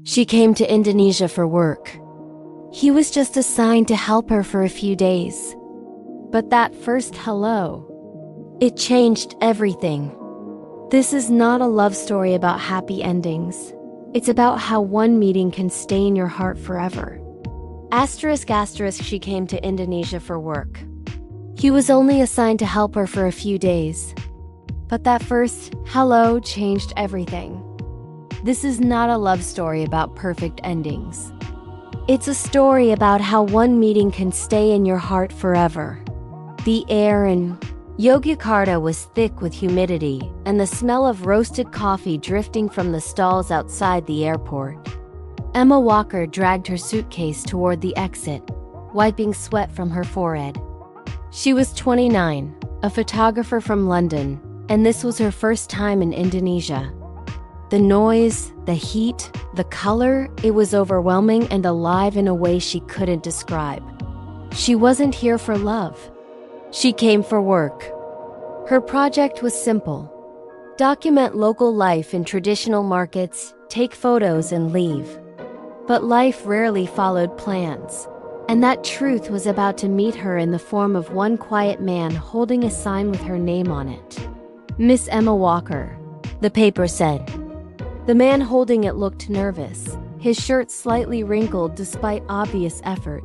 She came to Indonesia for work. He was just assigned to help her for a few days. But that first hello, it changed everything. This is not a love story about happy endings. It's about how one meeting can stay in your heart forever. ***, she came to Indonesia for work. He was only assigned to help her for a few days. But that first hello changed everything. This is not a love story about perfect endings. It's a story about how one meeting can stay in your heart forever. The air in Yogyakarta was thick with humidity, and the smell of roasted coffee drifting from the stalls outside the airport. Emma Walker dragged her suitcase toward the exit, wiping sweat from her forehead. She was 29, a photographer from London, and this was her first time in Indonesia. The noise, the heat, the color, it was overwhelming and alive in a way she couldn't describe. She wasn't here for love. She came for work. Her project was simple. Document local life in traditional markets, take photos and leave. But life rarely followed plans. And that truth was about to meet her in the form of one quiet man holding a sign with her name on it. Miss Emma Walker, the paper said. The man holding it looked nervous, his shirt slightly wrinkled despite obvious effort.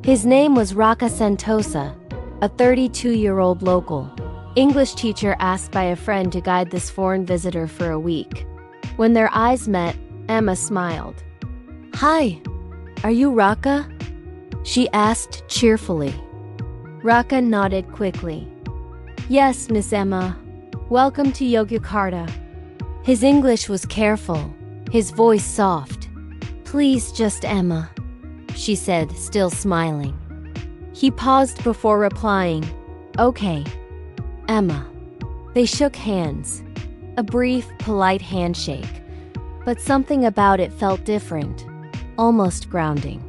His name was Raka, a 32-year-old local English teacher asked by a friend to guide this foreign visitor for a week. When their eyes met, Emma smiled. "Hi, are you Raka?" she asked cheerfully. Raka nodded quickly. "Yes, Miss Emma. Welcome to Yogyakarta." His English was careful, his voice soft. "Please, just Emma," she said, still smiling. He paused before replying, "Okay, Emma." They shook hands. A brief, polite handshake. But something about it felt different, almost grounding.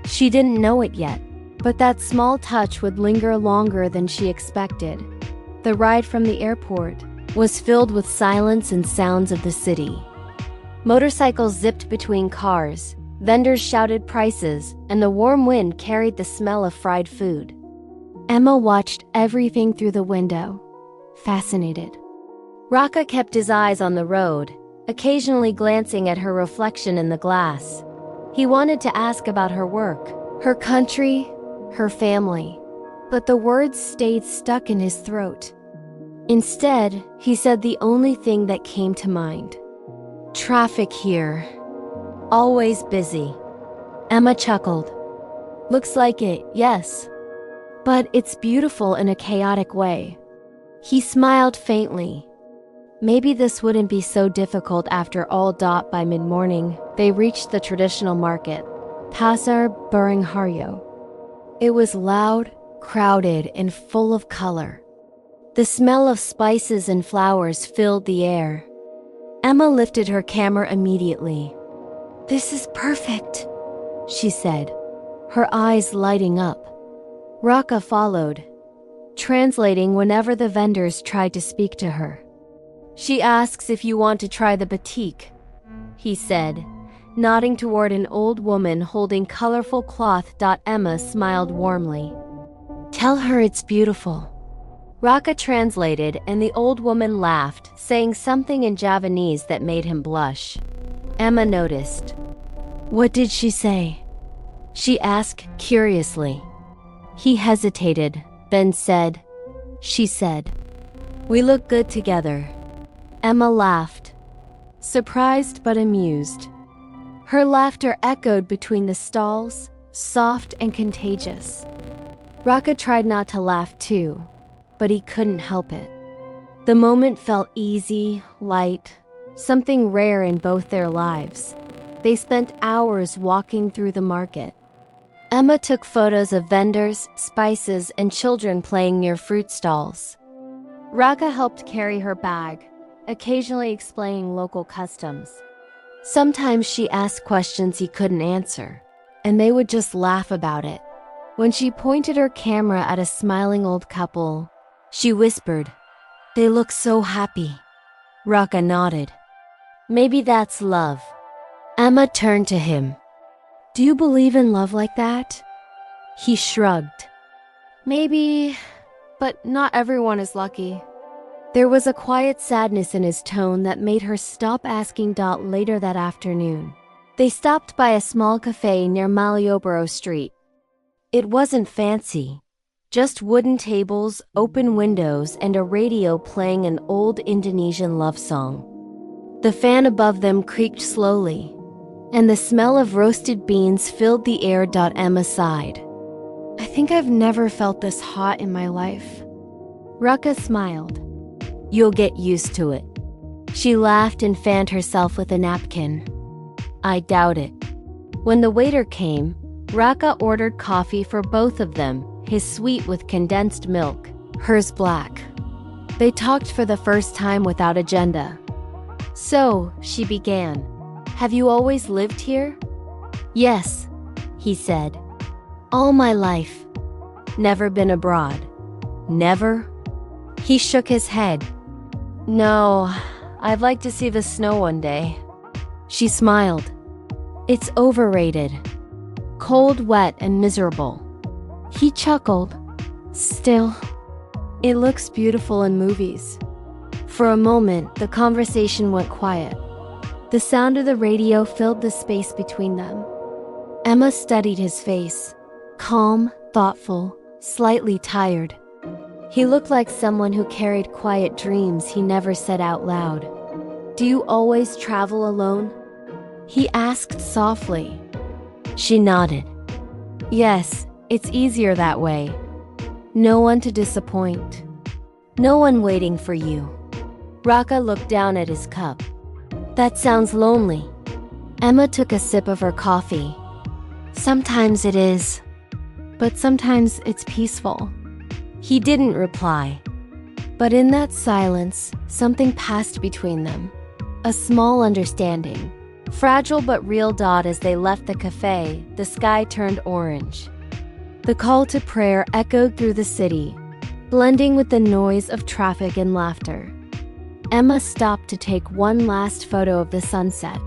She didn't know it yet, but that small touch would linger longer than she expected. The ride from the airport was filled with silence and sounds of the city. Motorcycles zipped between cars, vendors shouted prices, and the warm wind carried the smell of fried food. Emma watched everything through the window, fascinated. Raka kept his eyes on the road, occasionally glancing at her reflection in the glass. He wanted to ask about her work, her country, her family, but the words stayed stuck in his throat. Instead, he said the only thing that came to mind. "Traffic here. Always busy." Emma chuckled. "Looks like it, yes. But it's beautiful in a chaotic way." He smiled faintly. Maybe this wouldn't be so difficult after all. By mid-morning, they reached the traditional market, Pasar Barang Haryo. It was loud, crowded, and full of color. The smell of spices and flowers filled the air. Emma lifted her camera immediately. "This is perfect," she said, her eyes lighting up. Raka followed, translating whenever the vendors tried to speak to her. "She asks if you want to try the batik," he said, nodding toward an old woman holding colorful cloth. Emma smiled warmly. "Tell her it's beautiful." Raka translated, and the old woman laughed, saying something in Javanese that made him blush. Emma noticed. "What did she say?" she asked curiously. He hesitated, then said, "She said, we look good together." Emma laughed, surprised but amused. Her laughter echoed between the stalls, soft and contagious. Raka tried not to laugh too, but he couldn't help it. The moment felt easy, light, something rare in both their lives. They spent hours walking through the market. Emma took photos of vendors, spices, and children playing near fruit stalls. Raka helped carry her bag, occasionally explaining local customs. Sometimes she asked questions he couldn't answer, and they would just laugh about it. When she pointed her camera at a smiling old couple, she whispered, "They look so happy." Raka nodded. "Maybe that's love. Emma turned to him. Do you believe in love like that? He shrugged. Maybe, but not everyone is lucky. There was a quiet sadness in his tone that made her stop asking. Later that afternoon, they stopped by a small cafe near Malioboro Street. It wasn't fancy, just wooden tables, open windows, and a radio playing an old Indonesian love song. The fan above them creaked slowly, and the smell of roasted beans filled the air. Emma sighed. I think I've never felt this hot in my life. Raka smiled. You'll get used to it. She laughed and fanned herself with a napkin. I doubt it. When the waiter came, Raka ordered coffee for both of them, his sweet with condensed milk, hers black. They talked for the first time without agenda. So, she began. Have you always lived here? Yes, he said. All my life. Never been abroad. Never? He shook his head. No, I'd like to see the snow one day. She smiled. It's overrated. Cold, wet, and miserable. He chuckled. Still, it looks beautiful in movies. For a moment, the conversation went quiet. The sound of the radio filled the space between them. Emma studied his face. Calm, thoughtful, slightly tired. He looked like someone who carried quiet dreams he never said out loud. Do you always travel alone? He asked softly. She nodded. Yes, it's easier that way. No one to disappoint. No one waiting for you. Raka looked down at his cup. That sounds lonely. Emma took a sip of her coffee. Sometimes it is, but sometimes it's peaceful. He didn't reply. But in that silence, something passed between them. A small understanding. Fragile but real. As they left the cafe, the sky turned orange. The call to prayer echoed through the city, blending with the noise of traffic and laughter. Emma stopped to take one last photo of the sunset.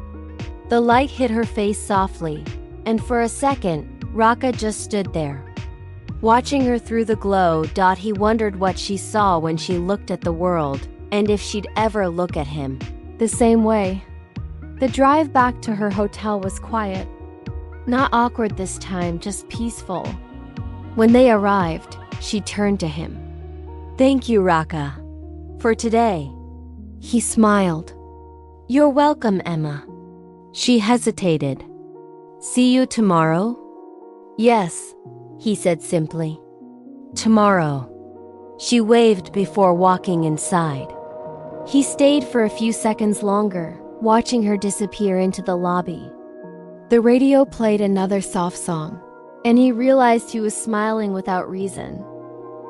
The light hit her face softly, and for a second, Raka just stood there. Watching her through the glow. He wondered what she saw when she looked at the world, and if she'd ever look at him the same way. The drive back to her hotel was quiet. Not awkward this time, just peaceful. When they arrived, she turned to him. Thank you, Raka, for today. He smiled. You're welcome, Emma. She hesitated. See you tomorrow? Yes, he said simply. Tomorrow. She waved before walking inside. He stayed for a few seconds longer, watching her disappear into the lobby. The radio played another soft song, and he realized he was smiling without reason.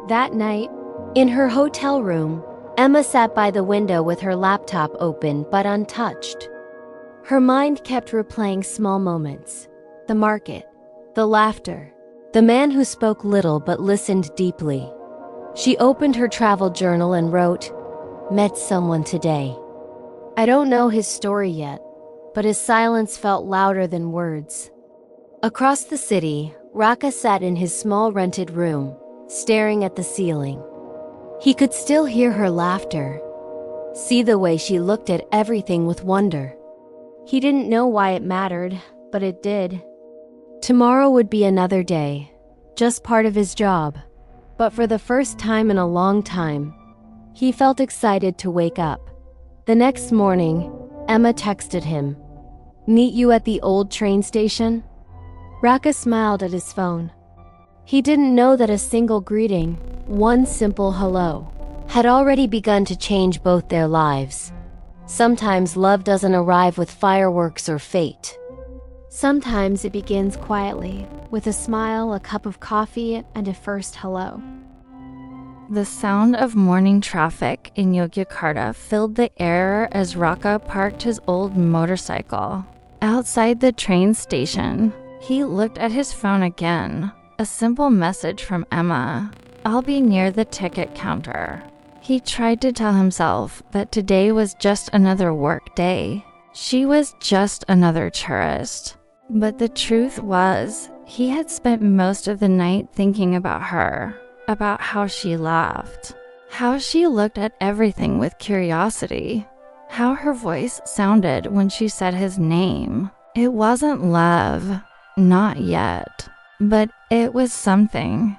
That night, in her hotel room, Emma sat by the window with her laptop open but untouched. Her mind kept replaying small moments. The market, the laughter, the man who spoke little but listened deeply. She opened her travel journal and wrote, Met someone today. I don't know his story yet, but his silence felt louder than words. Across the city, Raka sat in his small rented room, staring at the ceiling. He could still hear her laughter, see the way she looked at everything with wonder. He didn't know why it mattered, but it did. Tomorrow would be another day, just part of his job. But for the first time in a long time, he felt excited to wake up. The next morning, Emma texted him, Meet you at the old train station? Raka smiled at his phone. He didn't know that a single greeting, one simple hello, had already begun to change both their lives. Sometimes love doesn't arrive with fireworks or fate. Sometimes it begins quietly, with a smile, a cup of coffee, and a first hello. The sound of morning traffic in Yogyakarta filled the air as Raka parked his old motorcycle. Outside the train station, he looked at his phone again. A simple message from Emma. I'll be near the ticket counter. He tried to tell himself that today was just another work day. She was just another tourist. But the truth was, he had spent most of the night thinking about her, about how she laughed, how she looked at everything with curiosity, how her voice sounded when she said his name. It wasn't love, not yet, but it was something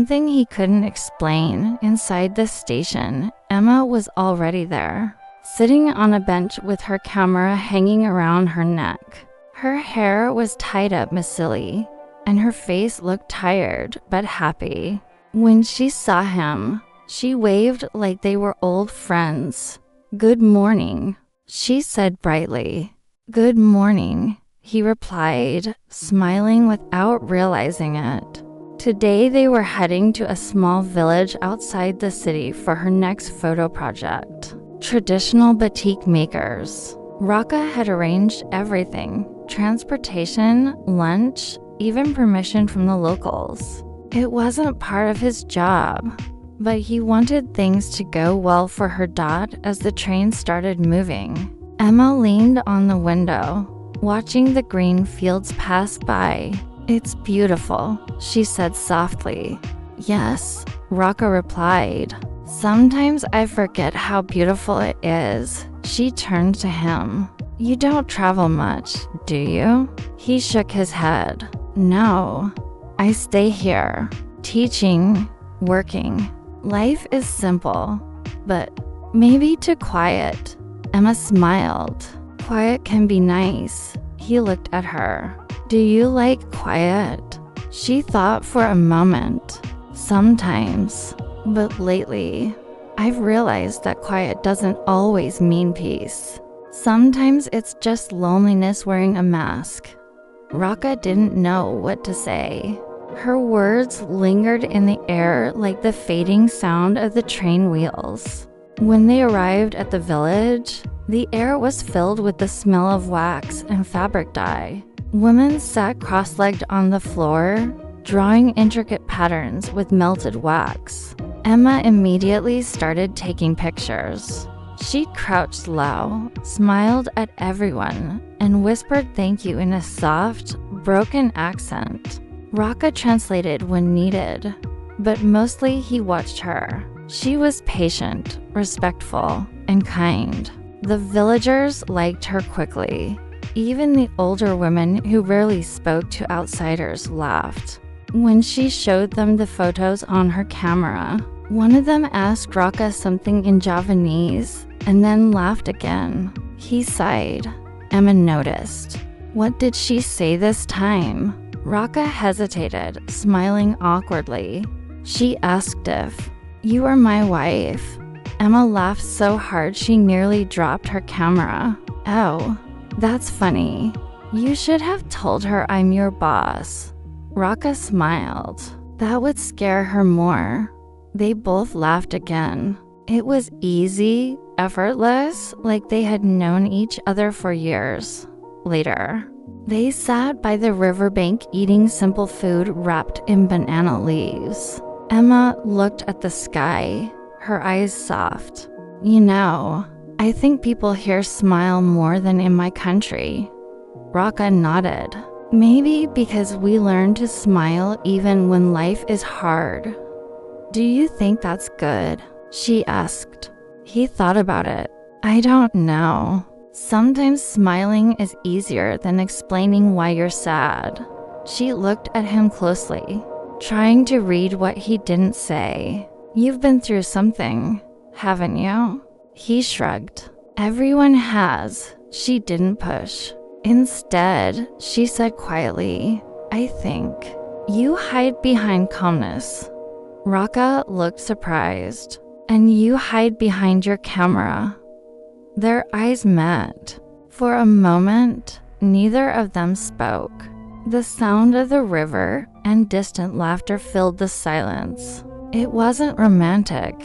he couldn't explain. Inside the station, Emma was already there, sitting on a bench with her camera hanging around her neck. Her hair was tied up messily, and her face looked tired but happy. When she saw him, she waved like they were old friends. "Good morning," she said brightly. "Good morning," he replied, smiling without realizing it. Today they were heading to a small village outside the city for her next photo project. Traditional batik makers. Raka had arranged everything: transportation, lunch, even permission from the locals. It wasn't part of his job, but he wanted things to go well for her dot as the train started moving. Emma leaned on the window, watching the green fields pass by. "It's beautiful," she said softly. "Yes," Raka replied. "Sometimes I forget how beautiful it is." She turned to him. "You don't travel much, do you?" He shook his head. "No, I stay here, teaching, working. Life is simple, but maybe too quiet." Emma smiled. "Quiet can be nice." He looked at her. "Do you like quiet?" She thought for a moment. "Sometimes, but lately, I've realized that quiet doesn't always mean peace. Sometimes it's just loneliness wearing a mask." Raka didn't know what to say. Her words lingered in the air like the fading sound of the train wheels. When they arrived at the village, the air was filled with the smell of wax and fabric dye. Women sat cross-legged on the floor, drawing intricate patterns with melted wax. Emma immediately started taking pictures. She crouched low, smiled at everyone, and whispered thank you in a soft, broken accent. Raka translated when needed, but mostly he watched her. She was patient, respectful, and kind. The villagers liked her quickly. Even the older women who rarely spoke to outsiders laughed. When she showed them the photos on her camera, one of them asked Raka something in Javanese and then laughed again. He sighed. Emma noticed. What did she say this time? Raka hesitated, smiling awkwardly. She asked if, "You are my wife." Emma laughed so hard she nearly dropped her camera. "Oh, that's funny. You should have told her I'm your boss." Raka smiled. That would scare her more. They both laughed again. It was easy, effortless, like they had known each other for years. Later, they sat by the riverbank eating simple food wrapped in banana leaves. Emma looked at the sky, her eyes soft. "You know, I think people here smile more than in my country." Raka nodded. "Maybe because we learn to smile even when life is hard." "Do you think that's good?" she asked. He thought about it. "I don't know. Sometimes smiling is easier than explaining why you're sad." She looked at him closely, trying to read what he didn't say. "You've been through something, haven't you?" He shrugged. "Everyone has." She didn't push. Instead, she said quietly, "I think you hide behind calmness." Raka looked surprised. "And you hide behind your camera." Their eyes met. For a moment, neither of them spoke. The sound of the river and distant laughter filled the silence. It wasn't romantic,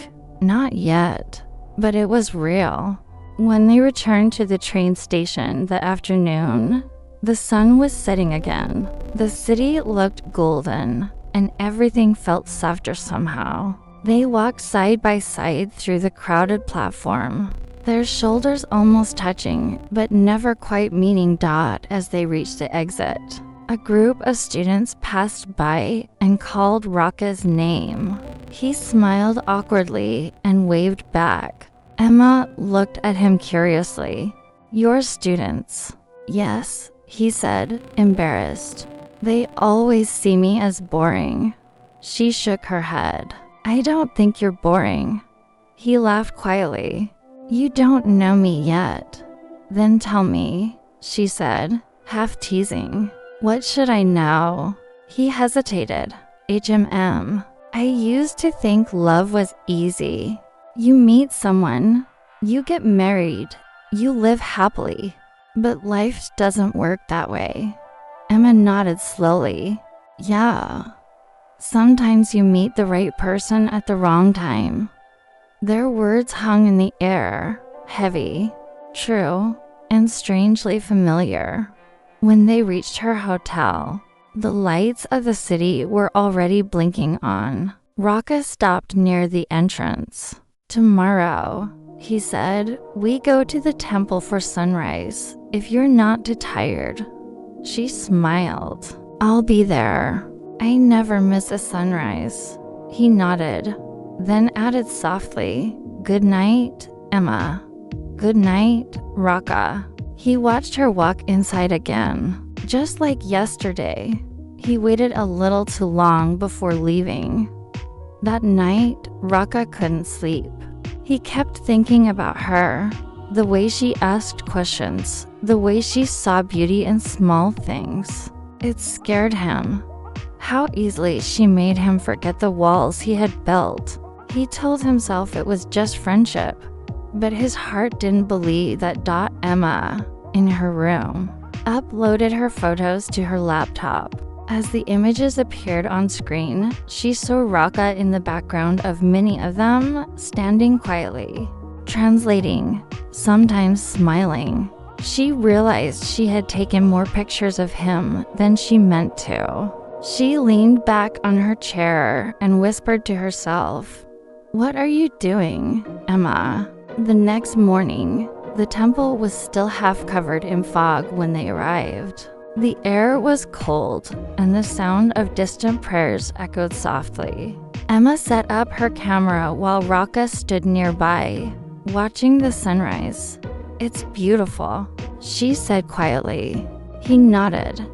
not yet, but it was real. When they returned to the train station that afternoon, the sun was setting again. The city looked golden, and everything felt softer somehow. They walked side by side through the crowded platform. their shoulders almost touching, but never quite meeting Dot as they reached the exit. A group of students passed by and called Raka's name. He smiled awkwardly and waved back. Emma looked at him curiously. "Your students?" "Yes," he said, embarrassed. "They always see me as boring." She shook her head. "I don't think you're boring." He laughed quietly. "You don't know me yet." "Then tell me," she said, half teasing. "What should I know?" He hesitated. "HMM. I used to think love was easy. You meet someone, you get married, you live happily. But life doesn't work that way." Emma nodded slowly. "Yeah. Sometimes you meet the right person at the wrong time." Their words hung in the air, heavy, true, and strangely familiar. When they reached her hotel, the lights of the city were already blinking on. Raka stopped near the entrance. "Tomorrow," he said, "we go to the temple for sunrise, if you're not too tired." She smiled. "I'll be there. I never miss a sunrise." He nodded, then added softly, "Good night, Emma." "Good night, Raka." He watched her walk inside again. Just like yesterday, he waited a little too long before leaving. That night, Raka couldn't sleep. He kept thinking about her, the way she asked questions, the way she saw beauty in small things. It scared him. How easily she made him forget the walls he had built. He told himself it was just friendship, but his heart didn't believe that Emma, in her room, uploaded her photos to her laptop. As the images appeared on screen, she saw Raka in the background of many of them, standing quietly, translating, sometimes smiling. She realized she had taken more pictures of him than she meant to. She leaned back on her chair and whispered to herself, "What are you doing, Emma?" The next morning, the temple was still half covered in fog when they arrived. The air was cold, and the sound of distant prayers echoed softly. Emma set up her camera while Raka stood nearby, watching the sunrise. "It's beautiful," she said quietly. He nodded.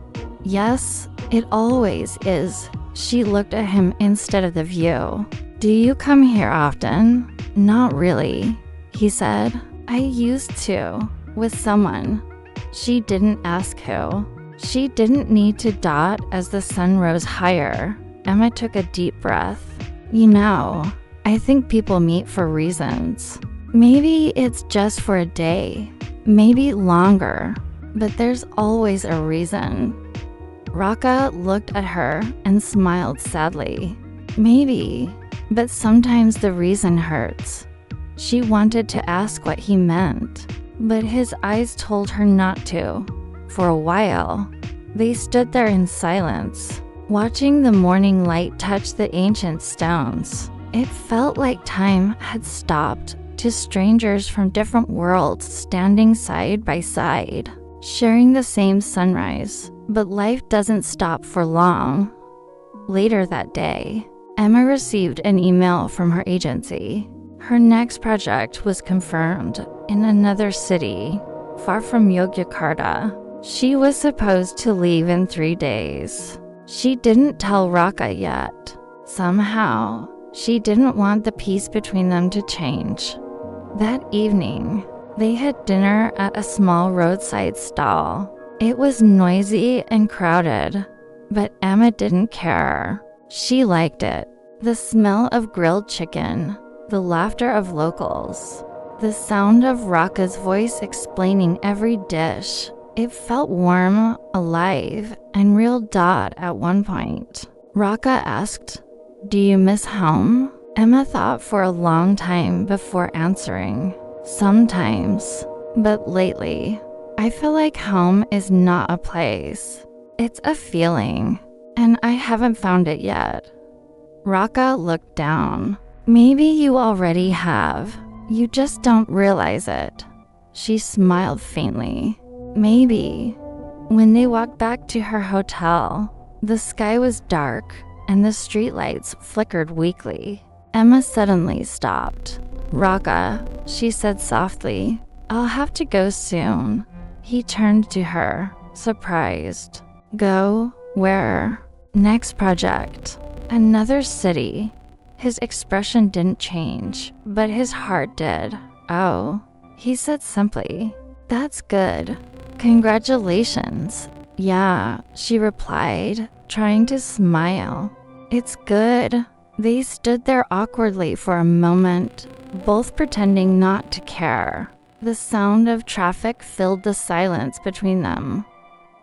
"Yes, it always is." She looked at him instead of the view. "Do you come here often?" "Not really," he said. "I used to, with someone." She didn't ask who. She didn't need to dot as the sun rose higher. Emma took a deep breath. "You know, I think people meet for reasons. Maybe it's just for a day, maybe longer, but there's always a reason." Raka looked at her and smiled sadly. "Maybe, but sometimes the reason hurts." She wanted to ask what he meant, but his eyes told her not to. For a while, they stood there in silence, watching the morning light touch the ancient stones. It felt like time had stopped, to strangers from different worlds standing side by side, sharing the same sunrise. But life doesn't stop for long. Later that day, Emma received an email from her agency. Her next project was confirmed in another city, far from Yogyakarta. She was supposed to leave in 3 days. She didn't tell Raka yet. Somehow, she didn't want the peace between them to change. That evening, they had dinner at a small roadside stall. It was noisy and crowded, but Emma didn't care. She liked it. The smell of grilled chicken, the laughter of locals, the sound of Raka's voice explaining every dish. It felt warm, alive, and real. At one point, Raka asked, "Do you miss home?" Emma thought for a long time before answering. "Sometimes, but lately, I feel like home is not a place. It's a feeling, and I haven't found it yet." Raka looked down. "Maybe you already have. You just don't realize it. She smiled faintly. Maybe. When they walked back to her hotel, the sky was dark and the streetlights flickered weakly. Emma suddenly stopped. Raka, she said softly, I'll have to go soon. He turned to her, surprised. Go? Where? Next project. Another city. His expression didn't change, but his heart did. Oh, he said simply. That's good. Congratulations. Yeah, she replied, trying to smile. It's good. They stood there awkwardly for a moment, both pretending not to care. The sound of traffic filled the silence between them.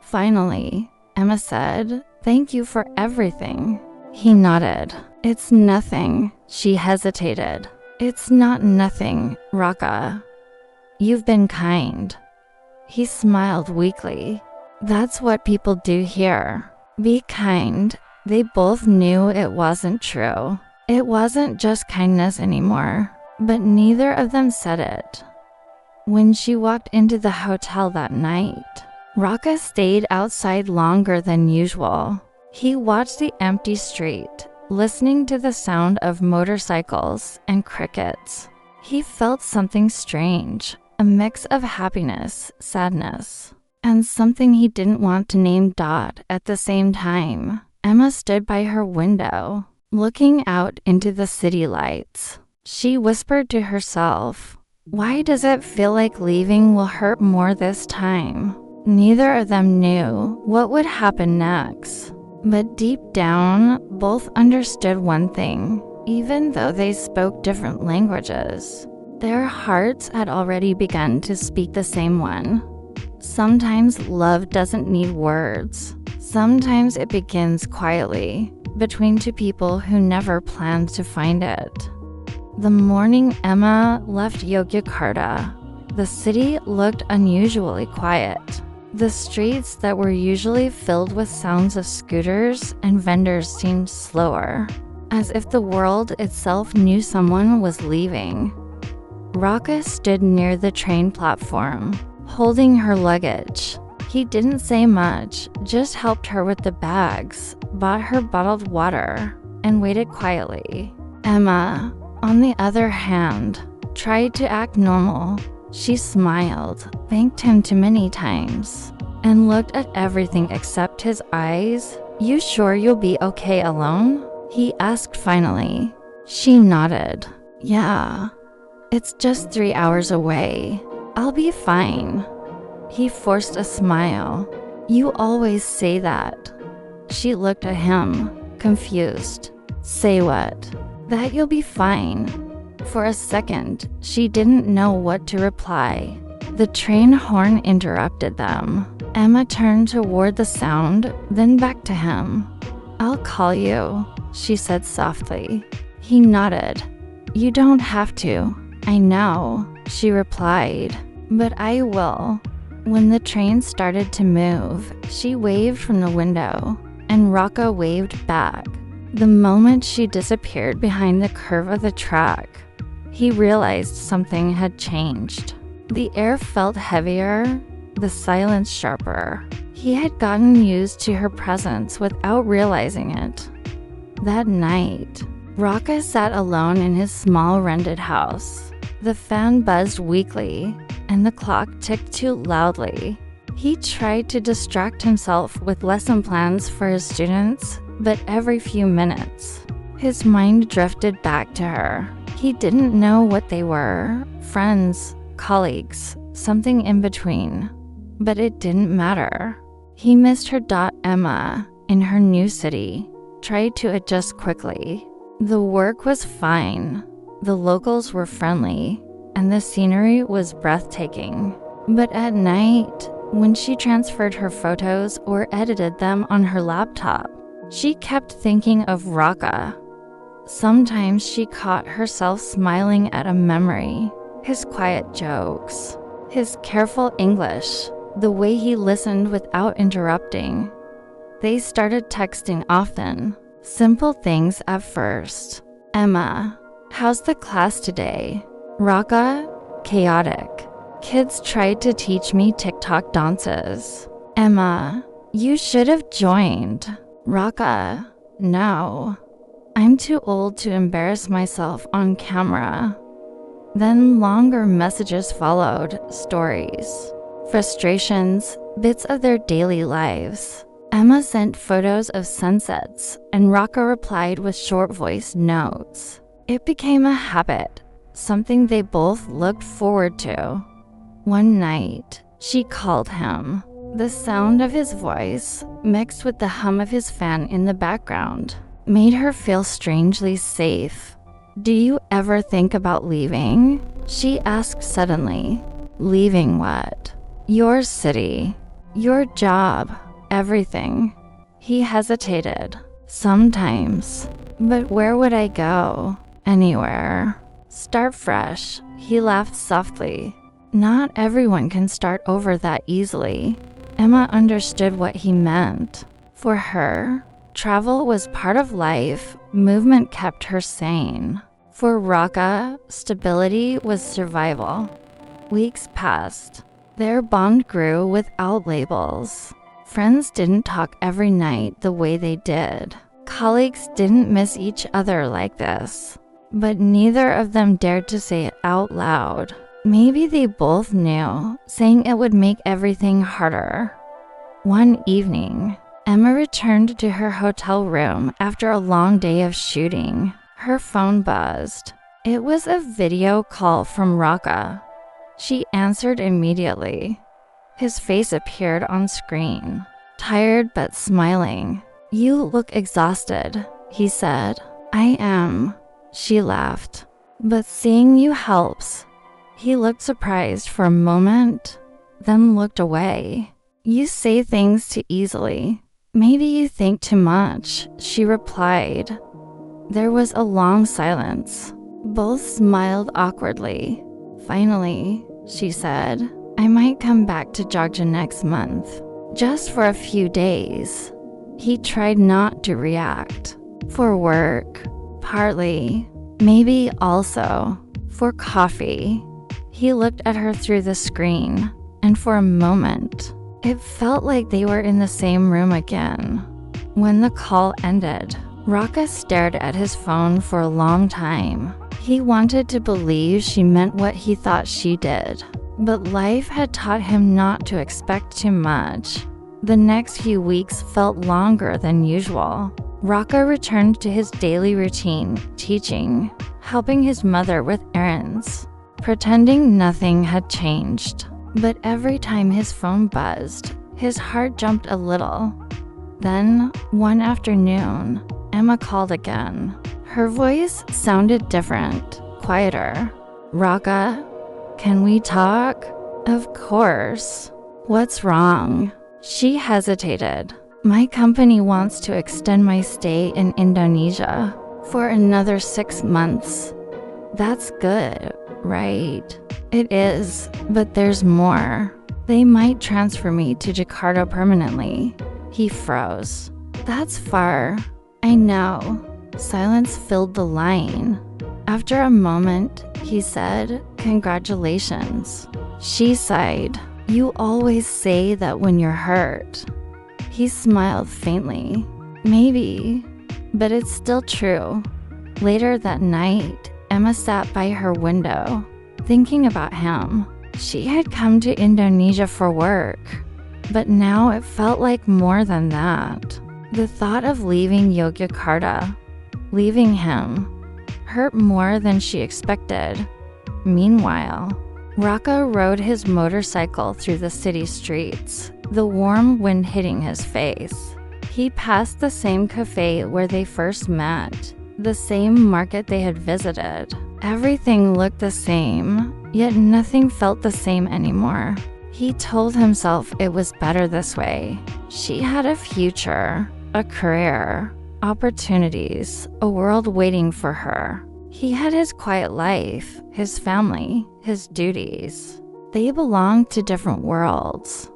Finally, Emma said, Thank you for everything. He nodded. It's nothing. She hesitated. It's not nothing, Raka. You've been kind. He smiled weakly. That's what people do here. Be kind. They both knew it wasn't true. It wasn't just kindness anymore, but neither of them said it. When she walked into the hotel that night, Raka stayed outside longer than usual. He watched the empty street, listening to the sound of motorcycles and crickets. He felt something strange, a mix of happiness, sadness, and something he didn't want to name at the same time. Emma stood by her window, looking out into the city lights. She whispered to herself, Why does it feel like leaving will hurt more this time? Neither of them knew what would happen next. But deep down, both understood one thing, even though they spoke different languages. Their hearts had already begun to speak the same one. Sometimes love doesn't need words. Sometimes it begins quietly, between two people who never planned to find it. The morning Emma left Yogyakarta, the city looked unusually quiet. The streets that were usually filled with sounds of scooters and vendors seemed slower, as if the world itself knew someone was leaving. Raka stood near the train platform, holding her luggage. He didn't say much, just helped her with the bags, bought her bottled water, and waited quietly. Emma, on the other hand, tried to act normal. She smiled, thanked him too many times, and looked at everything except his eyes. You sure you'll be okay alone? He asked finally. She nodded. Yeah, it's just 3 hours away. I'll be fine. He forced a smile. You always say that. She looked at him, confused. Say what? That you'll be fine. For a second, she didn't know what to reply. The train horn interrupted them. Emma turned toward the sound, then back to him. I'll call you, she said softly. He nodded. You don't have to. I know, she replied. But I will. When the train started to move, she waved from the window, and Raka waved back. The moment she disappeared behind the curve of the track, he realized something had changed. The air felt heavier, the silence sharper. He had gotten used to her presence without realizing it. That night, Raka sat alone in his small rented house. The fan buzzed weakly, and the clock ticked too loudly. He tried to distract himself with lesson plans for his students, but every few minutes, his mind drifted back to her. He didn't know what they were, friends, colleagues, something in between. But it didn't matter. He missed her. Emma, in her new city, tried to adjust quickly. The work was fine, the locals were friendly, and the scenery was breathtaking. But at night, when she transferred her photos or edited them on her laptop, she kept thinking of Raka. Sometimes she caught herself smiling at a memory, his quiet jokes, his careful English, the way he listened without interrupting. They started texting often, simple things at first. Emma, how's the class today? Raka, chaotic. Kids tried to teach me TikTok dances. Emma, you should have joined. Raka, no. I'm too old to embarrass myself on camera. Then longer messages followed, stories, frustrations, bits of their daily lives. Emma sent photos of sunsets, and Raka replied with short voice notes. It became a habit, something they both looked forward to. One night, she called him. The sound of his voice, mixed with the hum of his fan in the background, made her feel strangely safe. Do you ever think about leaving? She asked suddenly. Leaving what? Your city, your job, everything. He hesitated. Sometimes. But where would I go? Anywhere. Start fresh. He laughed softly. Not everyone can start over that easily. Emma understood what he meant. For her, travel was part of life. Movement kept her sane. For Raka, stability was survival. Weeks passed. Their bond grew without labels. Friends didn't talk every night the way they did. Colleagues didn't miss each other like this. But neither of them dared to say it out loud. Maybe they both knew, saying it would make everything harder. One evening, Emma returned to her hotel room after a long day of shooting. Her phone buzzed. It was a video call from Raka. She answered immediately. His face appeared on screen, tired but smiling. You look exhausted, he said. I am, she laughed. But seeing you helps. He looked surprised for a moment, then looked away. You say things too easily. Maybe you think too much, she replied. There was a long silence. Both smiled awkwardly. Finally, she said, I might come back to Jogja next month, just for a few days. He tried not to react. For work, partly, maybe also for coffee. He looked at her through the screen, and for a moment, it felt like they were in the same room again. When the call ended, Raka stared at his phone for a long time. He wanted to believe she meant what he thought she did, but life had taught him not to expect too much. The next few weeks felt longer than usual. Raka returned to his daily routine, teaching, helping his mother with errands, pretending nothing had changed. But every time his phone buzzed, his heart jumped a little. Then, one afternoon, Emma called again. Her voice sounded different, quieter. Raka, can we talk? Of course. What's wrong? She hesitated. My company wants to extend my stay in Indonesia for another 6 months. That's good, right? It is, but there's more. They might transfer me to Jakarta permanently. He froze. That's far. I know. Silence filled the line. After a moment, he said, Congratulations. She sighed. You always say that when you're hurt. He smiled faintly. Maybe, but it's still true. Later that night, Emma sat by her window, thinking about him. She had come to Indonesia for work, but now it felt like more than that. The thought of leaving Yogyakarta, leaving him, hurt more than she expected. Meanwhile, Raka rode his motorcycle through the city streets, the warm wind hitting his face. He passed the same cafe where they first met, the same market they had visited. Everything looked the same, yet nothing felt the same anymore. He told himself it was better this way. She had a future, a career, opportunities, a world waiting for her. He had his quiet life, his family, his duties. They belonged to different worlds.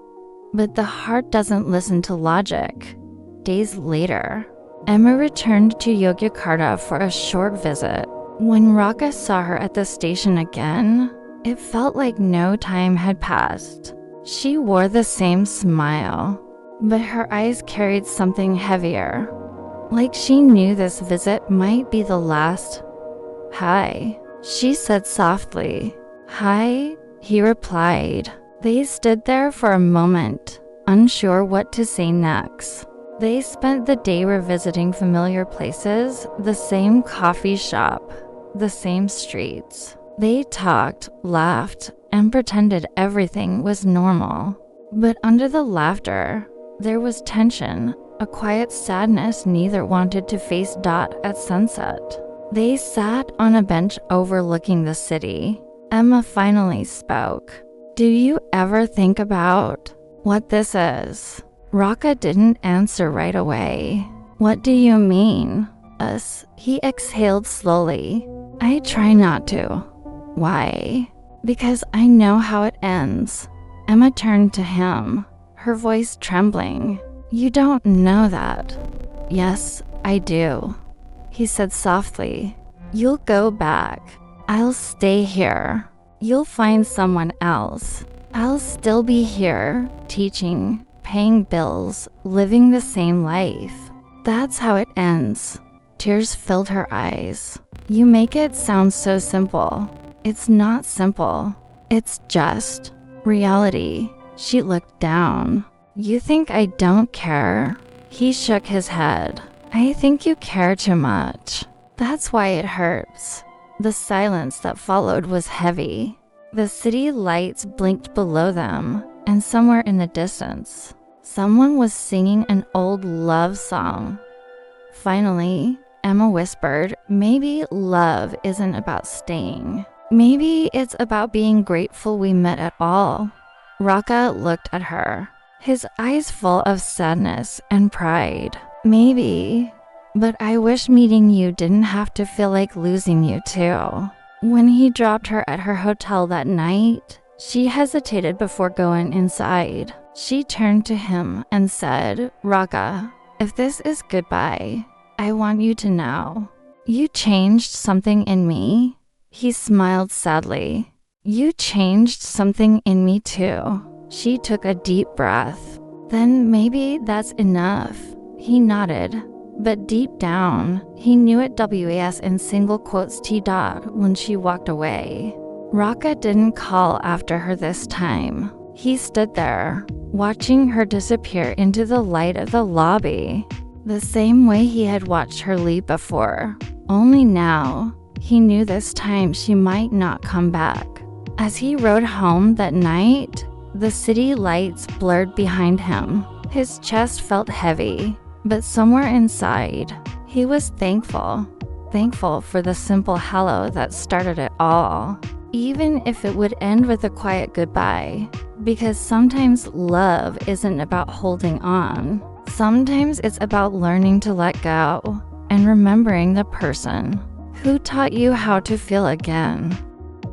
But the heart doesn't listen to logic. Days later, Emma returned to Yogyakarta for a short visit. When Raka saw her at the station again, it felt like no time had passed. She wore the same smile, but her eyes carried something heavier, like she knew this visit might be the last. "Hi," she said softly. "Hi," he replied. They stood there for a moment, unsure what to say next. They spent the day revisiting familiar places, the same coffee shop, the same streets. They talked, laughed, and pretended everything was normal. But under the laughter, there was tension, a quiet sadness neither wanted to face. At sunset, they sat on a bench overlooking the city. Emma finally spoke. "Do you ever think about what this is?" Raka didn't answer right away. "What do you mean?" "Us," he exhaled slowly. "I try not to." "Why?" "Because I know how it ends." Emma turned to him, her voice trembling. "You don't know that." "Yes, I do," he said softly. "You'll go back. I'll stay here. You'll find someone else. I'll still be here, teaching, paying bills, living the same life. That's how it ends." Tears filled her eyes. "You make it sound so simple." "It's not simple. It's just reality." She looked down. "You think I don't care?" He shook his head. "I think you care too much. That's why it hurts." The silence that followed was heavy. The city lights blinked below them, and somewhere in the distance, someone was singing an old love song. Finally, Emma whispered, "Maybe love isn't about staying. Maybe it's about being grateful we met at all." Raka looked at her, his eyes full of sadness and pride. "Maybe, but I wish meeting you didn't have to feel like losing you too." When he dropped her at her hotel that night, she hesitated before going inside. She turned to him and said, "Raka, if this is goodbye, I want you to know. You changed something in me." He smiled sadly. "You changed something in me too." She took a deep breath. "Then maybe that's enough." He nodded. But deep down, he knew it was in single quotes T. When she walked away. Raka didn't call after her this time. He stood there, watching her disappear into the light of the lobby, the same way he had watched her leave before. Only now, he knew this time she might not come back. As he rode home that night, the city lights blurred behind him. His chest felt heavy. But somewhere inside, he was thankful for the simple hello that started it all, even if it would end with a quiet goodbye. Because sometimes love isn't about holding on. Sometimes it's about learning to let go and remembering the person who taught you how to feel again.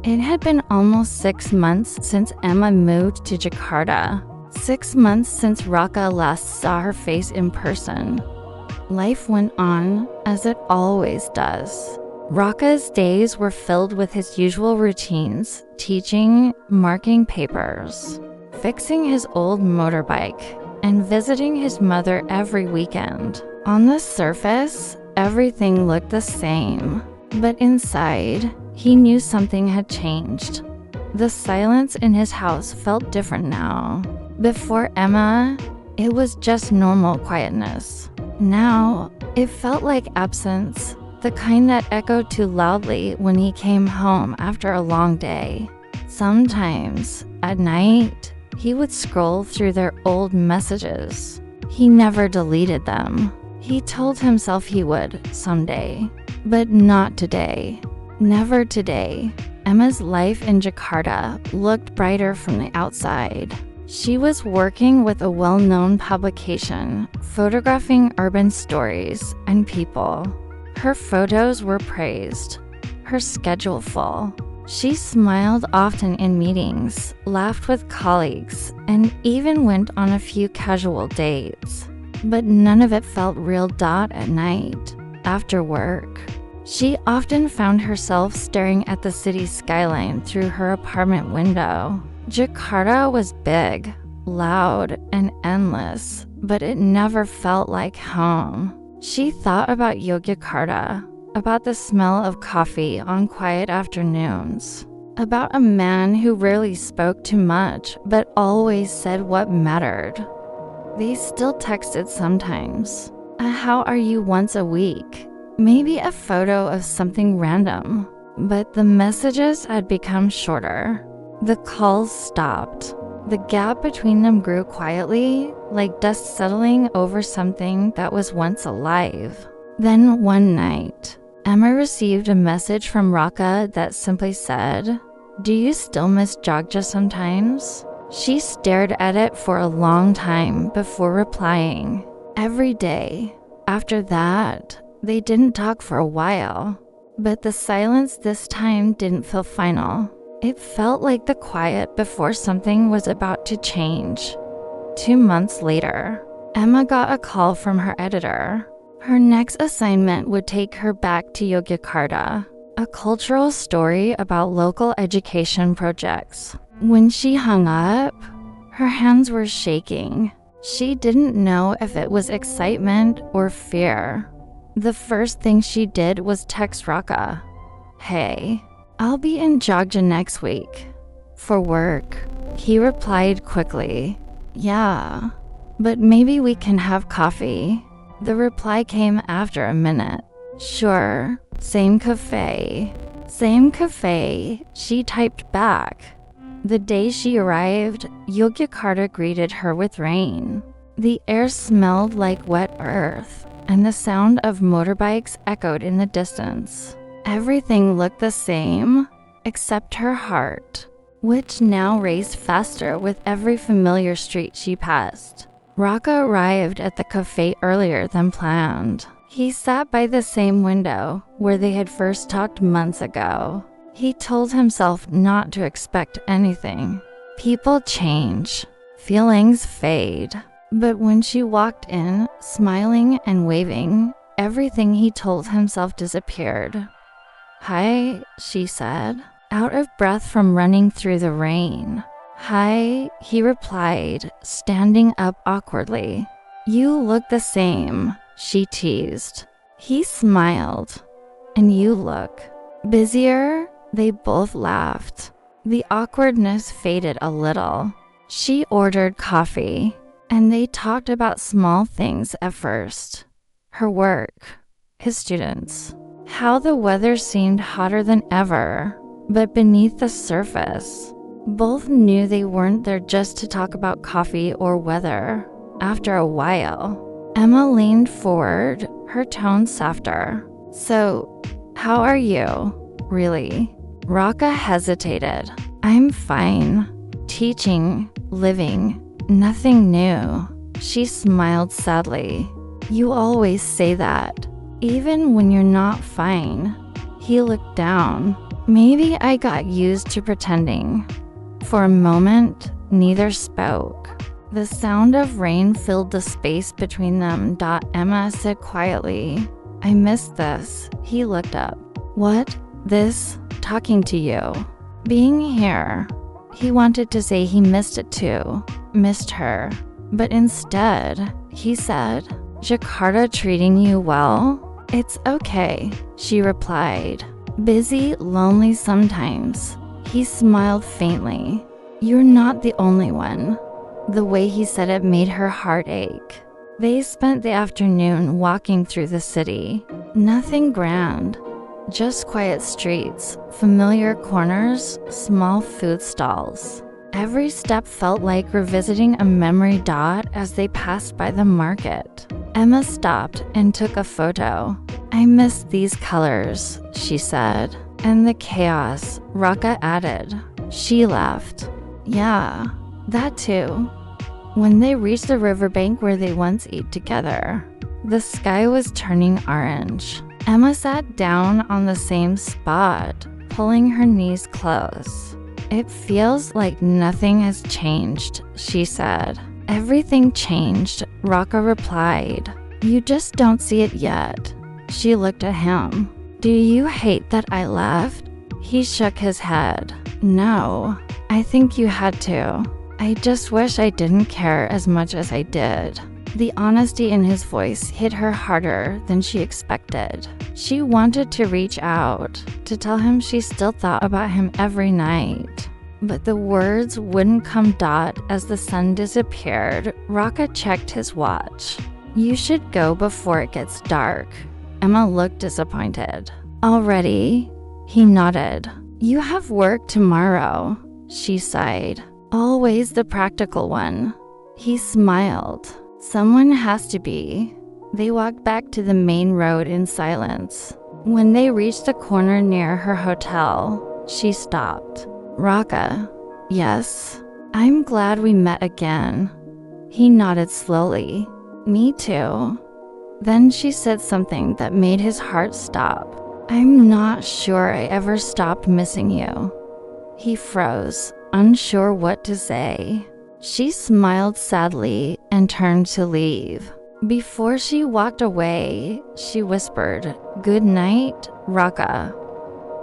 It had been almost 6 months since Emma moved to Jakarta. 6 months since Raka last saw her face in person. Life went on as it always does. Raka's days were filled with his usual routines, teaching, marking papers, fixing his old motorbike, and visiting his mother every weekend. On the surface, everything looked the same, but inside, he knew something had changed. The silence in his house felt different now. Before Emma, it was just normal quietness. Now, it felt like absence, the kind that echoed too loudly when he came home after a long day. Sometimes, at night, he would scroll through their old messages. He never deleted them. He told himself he would someday, but not today. Never today. Emma's life in Jakarta looked brighter from the outside. She was working with a well-known publication, photographing urban stories and people. Her photos were praised, her schedule full. She smiled often in meetings, laughed with colleagues, and even went on a few casual dates. But none of it felt real. At night, after work, She often found herself staring at the city's skyline through her apartment window. Jakarta was big, loud, and endless, but it never felt like home. She thought about Yogyakarta, about the smell of coffee on quiet afternoons, about a man who rarely spoke too much but always said what mattered. They still texted sometimes. A "how are you" once a week, maybe a photo of something random, but the messages had become shorter. The calls stopped. The gap between them grew quietly, like dust settling over something that was once alive. Then one night, Emma received a message from Raka that simply said, "Do you still miss Jogja sometimes?" She stared at it for a long time before replying, "Every day." After that, they didn't talk for a while, but the silence this time didn't feel final. It felt like the quiet before something was about to change. 2 months later, Emma got a call from her editor. Her next assignment would take her back to Yogyakarta, a cultural story about local education projects. When she hung up, her hands were shaking. She didn't know if it was excitement or fear. The first thing she did was text Raka, "Hey, I'll be in Jogja next week for work." He replied quickly, "Yeah, but maybe we can have coffee." The reply came after a minute. "Sure, same cafe." "Same cafe," she typed back. The day she arrived, Yogyakarta greeted her with rain. The air smelled like wet earth, and the sound of motorbikes echoed in the distance. Everything looked the same, except her heart, which now raced faster with every familiar street she passed. Raka arrived at the cafe earlier than planned. He sat by the same window where they had first talked months ago. He told himself not to expect anything. People change, feelings fade. But when she walked in, smiling and waving, everything he told himself disappeared. "Hi," she said, out of breath from running through the rain. "Hi," he replied, standing up awkwardly. "You look the same," she teased. He smiled. "And you look busier." They both laughed. The awkwardness faded a little. She ordered coffee, and they talked about small things at first. Her work, his students, how the weather seemed hotter than ever, but beneath the surface, both knew they weren't there just to talk about coffee or weather. After a while, Emma leaned forward, her tone softer. "So, how are you, really?" Raka hesitated. "I'm fine. Teaching, living, nothing new." She smiled sadly. "You always say that, even when you're not fine." He looked down. "Maybe I got used to pretending." For a moment, neither spoke. The sound of rain filled the space between them. Emma said quietly, "I missed this." He looked up. "What? This? Talking to you? Being here?" He wanted to say he missed it too, missed her. But instead, he said, "Jakarta treating you well?" "It's okay," she replied. "Busy, lonely sometimes." He smiled faintly. "You're not the only one." The way he said it made her heart ache. They spent the afternoon walking through the city. Nothing grand, just quiet streets, familiar corners, small food stalls. Every step felt like revisiting a memory. As they passed by the market, Emma stopped and took a photo. "I miss these colors," she said. "And the chaos," Raka added. She laughed. "Yeah, that too." When they reached the riverbank where they once ate together, the sky was turning orange. Emma sat down on the same spot, pulling her knees close. "It feels like nothing has changed," she said. "Everything changed," Raka replied. "You just don't see it yet." She looked at him. "Do you hate that I left?" He shook his head. "No, I think you had to. I just wish I didn't care as much as I did." The honesty in his voice hit her harder than she expected. She wanted to reach out, to tell him she still thought about him every night. But the words wouldn't come. As the sun disappeared, Raka checked his watch. "You should go before it gets dark." Emma looked disappointed. "Already?" He nodded. "You have work tomorrow," she sighed. "Always the practical one." He smiled. "Someone has to be." They walked back to the main road in silence. When they reached the corner near her hotel, she stopped. "Raka." "Yes." "I'm glad we met again." He nodded slowly. "Me too." Then she said something that made his heart stop. "I'm not sure I ever stopped missing you." He froze, unsure what to say. She smiled sadly and turned to leave. Before she walked away, she whispered, "Good night, Raka."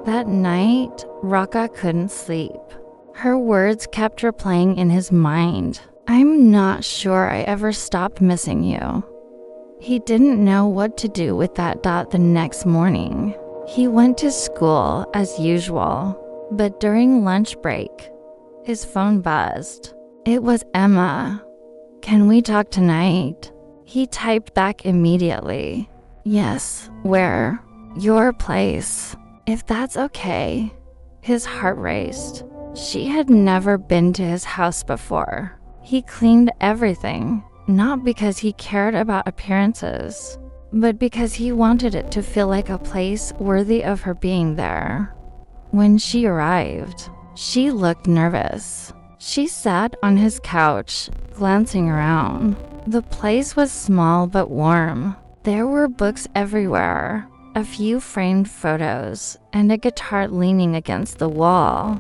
That night, Raka couldn't sleep. Her words kept replaying in his mind. "I'm not sure I ever stopped missing you." He didn't know what to do with that. The next morning, he went to school as usual, but during lunch break, his phone buzzed. It was Emma. "Can we talk tonight?" He typed back immediately. "Yes, where?" "Your place, if that's okay." His heart raced. She had never been to his house before. He cleaned everything, not because he cared about appearances, but because he wanted it to feel like a place worthy of her being there. When she arrived, she looked nervous. She sat on his couch, glancing around. The place was small but warm. There were books everywhere, a few framed photos, and a guitar leaning against the wall.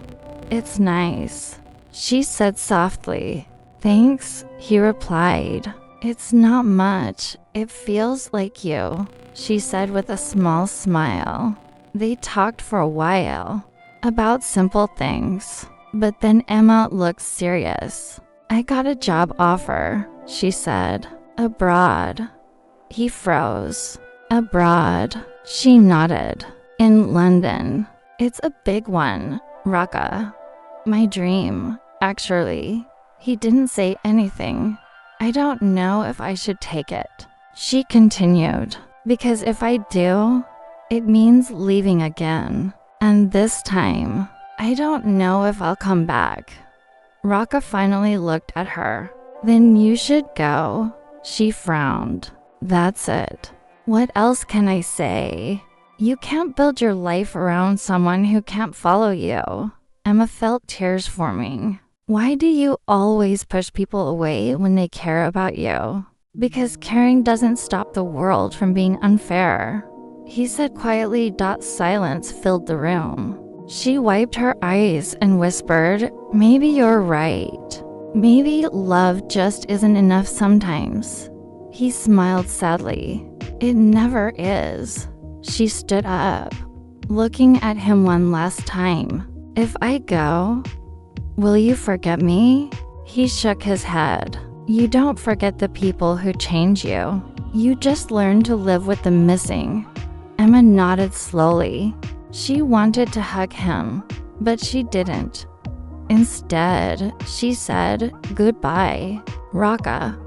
"It's nice," she said softly. "Thanks," he replied. "It's not much. It feels like you," she said with a small smile. They talked for a while, about simple things. But then Emma looked serious. "I got a job offer," she said. "Abroad." He froze. "Abroad?" She nodded. "In London. It's a big one, Raka. My dream, actually." He didn't say anything. "I don't know if I should take it," she continued, "because if I do, it means leaving again. And this time, I don't know if I'll come back." Raka finally looked at her. "Then you should go." She frowned. "That's it. What else can I say? You can't build your life around someone who can't follow you." Emma felt tears forming. "Why do you always push people away when they care about you?" "Because caring doesn't stop the world from being unfair," he said quietly. Silence filled the room. She wiped her eyes and whispered, "Maybe you're right. Maybe love just isn't enough sometimes." He smiled sadly. "It never is." She stood up, looking at him one last time. "If I go, will you forget me?" He shook his head. "You don't forget the people who change you. You just learn to live with the missing." Emma nodded slowly. She wanted to hug him, but she didn't. Instead, she said, "Goodbye, Raka."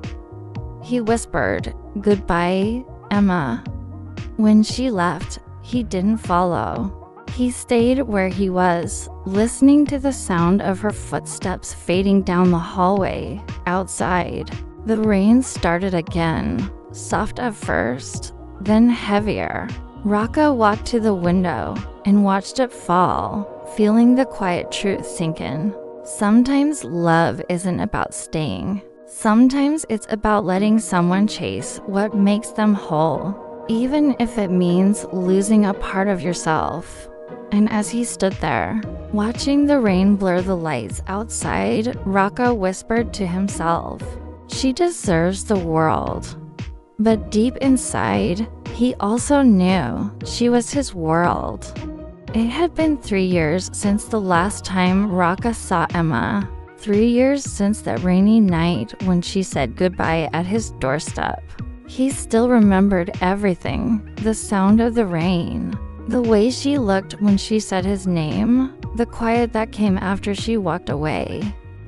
He whispered, "Goodbye, Emma." When she left, he didn't follow. He stayed where he was, listening to the sound of her footsteps fading down the hallway outside. The rain started again, soft at first, then heavier. Raka walked to the window and watched it fall, feeling the quiet truth sink in. Sometimes love isn't about staying. Sometimes it's about letting someone chase what makes them whole, even if it means losing a part of yourself. And as he stood there, watching the rain blur the lights outside, Raka whispered to himself, "She deserves the world." But deep inside, He also knew she was his world. It had been 3 years since the last time Raka saw Emma. 3 years since that rainy night when she said goodbye at his doorstep. He still remembered everything, the sound of the rain, the way she looked when she said his name, the quiet that came after she walked away.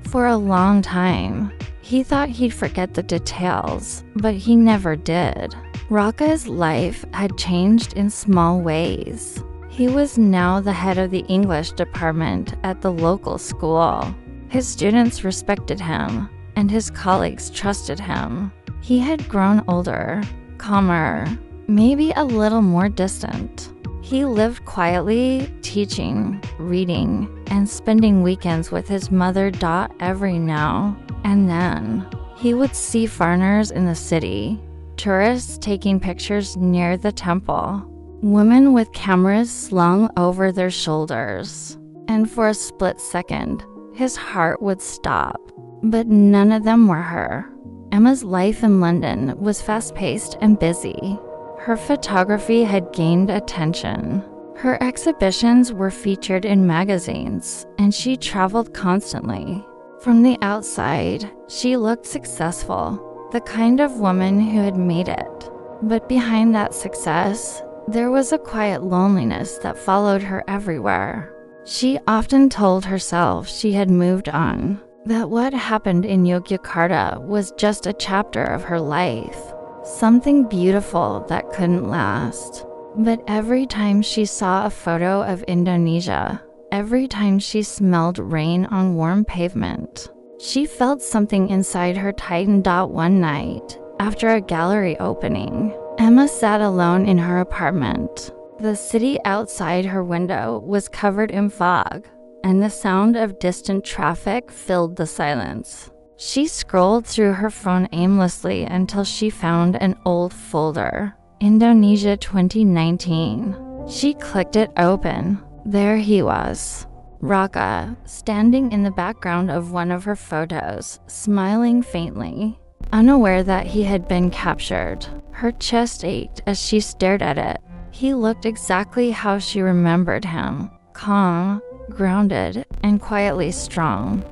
For a long time, he thought he'd forget the details, but he never did. Raka's life had changed in small ways. He was now the head of the English department at the local school. His students respected him, and his colleagues trusted him. He had grown older, calmer, maybe a little more distant. He lived quietly, teaching, reading, and spending weekends with his mother Dot every now and then. He would see foreigners in the city, tourists taking pictures near the temple, women with cameras slung over their shoulders. And for a split second, his heart would stop. But none of them were her. Emma's life in London was fast-paced and busy. Her photography had gained attention. Her exhibitions were featured in magazines, and she traveled constantly. From the outside, she looked successful, the kind of woman who had made it. But behind that success, there was a quiet loneliness that followed her everywhere. She often told herself she had moved on, that what happened in Yogyakarta was just a chapter of her life, something beautiful that couldn't last. But every time she saw a photo of Indonesia, every time she smelled rain on warm pavement, she felt something inside her tighten. One night, after a gallery opening, Emma sat alone in her apartment. The city outside her window was covered in fog, and the sound of distant traffic filled the silence. She scrolled through her phone aimlessly until she found an old folder, Indonesia 2019. She clicked it open. There he was, Raka, standing in the background of one of her photos, smiling faintly, unaware that he had been captured. Her chest ached as she stared at it. He looked exactly how she remembered him, calm, grounded, and quietly strong.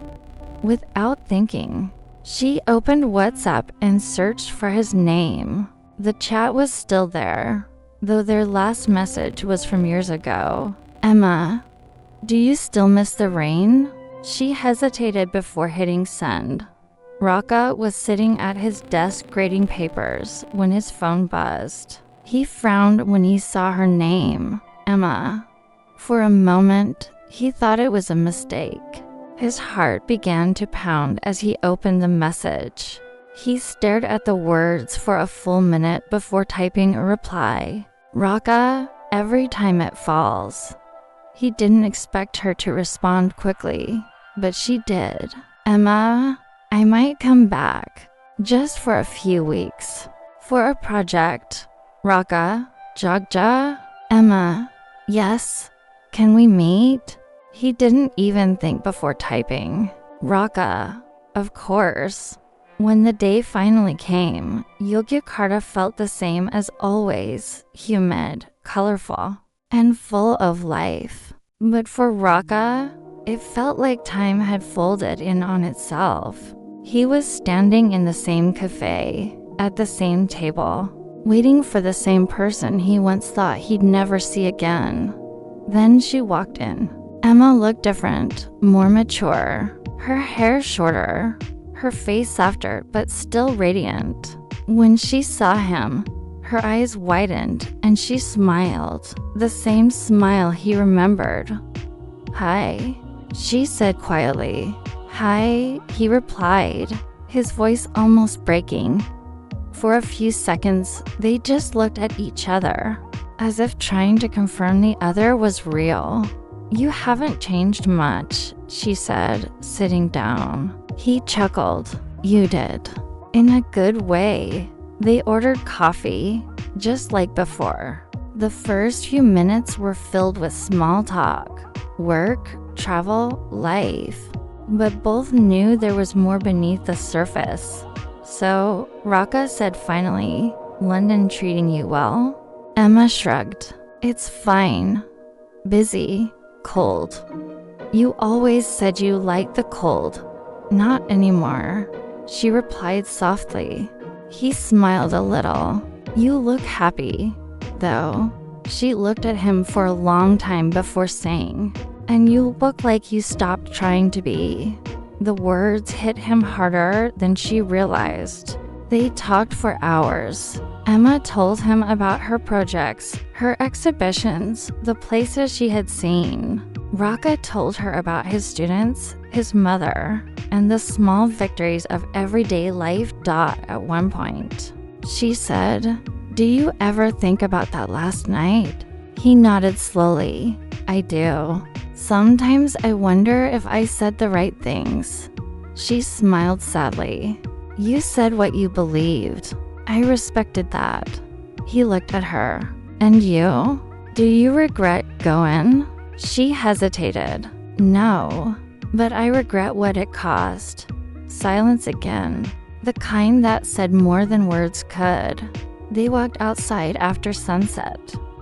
Without thinking, she opened WhatsApp and searched for his name. The chat was still there, though their last message was from years ago. Emma, do you still miss the rain? She hesitated before hitting send. Raka was sitting at his desk grading papers when his phone buzzed. He frowned when he saw her name, Emma. For a moment, he thought it was a mistake. His heart began to pound as he opened the message. He stared at the words for a full minute before typing a reply. Raka, every time it falls. He didn't expect her to respond quickly, but she did. Emma, I might come back, just for a few weeks, for a project. Raka, Jogja, Emma, yes, can we meet? He didn't even think before typing. Raka, of course. When the day finally came, Yogyakarta felt the same as always, humid, colorful, and full of life. But for Raka, it felt like time had folded in on itself. He was standing in the same cafe, at the same table, waiting for the same person he once thought he'd never see again. Then she walked in. Emma looked different, more mature, her hair shorter, her face softer but still radiant. When she saw him, her eyes widened and she smiled, the same smile he remembered. Hi, she said quietly. Hi, he replied, his voice almost breaking. For a few seconds, they just looked at each other, as if trying to confirm the other was real. You haven't changed much, she said, sitting down. He chuckled. You did. In a good way. They ordered coffee, just like before. The first few minutes were filled with small talk, work, travel, life. But both knew there was more beneath the surface. So, Raka said finally, London treating you well? Emma shrugged. It's fine. Busy. Cold. You always said you liked the cold. Not anymore, she replied softly. He smiled a little. You look happy, though. She looked at him for a long time before saying, and you look like you stopped trying to be. The words hit him harder than she realized. They talked for hours. Emma told him about her projects, her exhibitions, the places she had seen. Raka told her about his students, his mother, and the small victories of everyday life. At one point, she said, "Do you ever think about that last night?" He nodded slowly. "I do. Sometimes I wonder if I said the right things." She smiled sadly. "You said what you believed. I respected that." He looked at her. "And you? Do you regret going?" She hesitated. "No, but I regret what it caused." Silence again, the kind that said more than words could. They walked outside after sunset.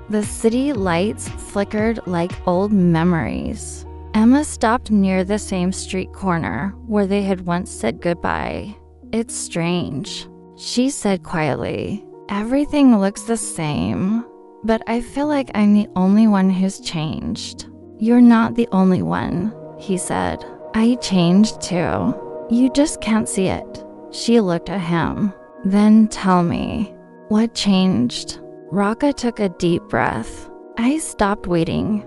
The city lights flickered like old memories. Emma stopped near the same street corner where they had once said goodbye. "It's strange," she said quietly. "Everything looks the same, but I feel like I'm the only one who's changed." "You're not the only one," he said. "I changed too. You just can't see it." She looked at him. "Then tell me, what changed?" Raka took a deep breath. "I stopped waiting."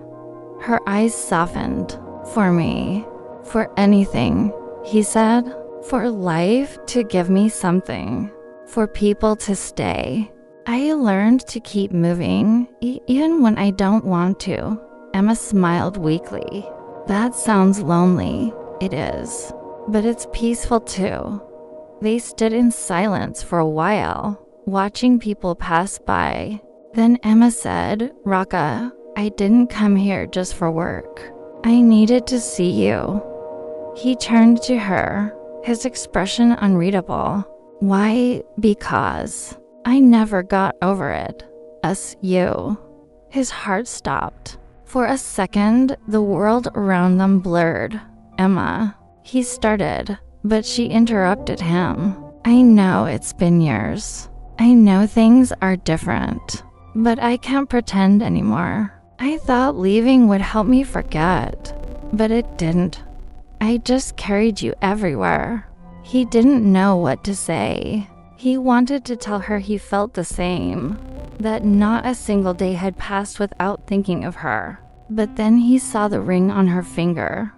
Her eyes softened. "For me, for anything," he said. "For life to give me something, for people to stay. I learned to keep moving, even when I don't want to." Emma smiled weakly. "That sounds lonely." "It is, but it's peaceful too." They stood in silence for a while, watching people pass by. Then Emma said, "Raka, I didn't come here just for work. I needed to see you." He turned to her, his expression unreadable. "Why? Because I never got over it. You." His heart stopped. For a second, the world around them blurred. "Emma," he started, but she interrupted him. "I know it's been years. I know things are different, but I can't pretend anymore. I thought leaving would help me forget, but it didn't. I just carried you everywhere." He didn't know what to say. He wanted to tell her he felt the same, that not a single day had passed without thinking of her. But then he saw the ring on her finger.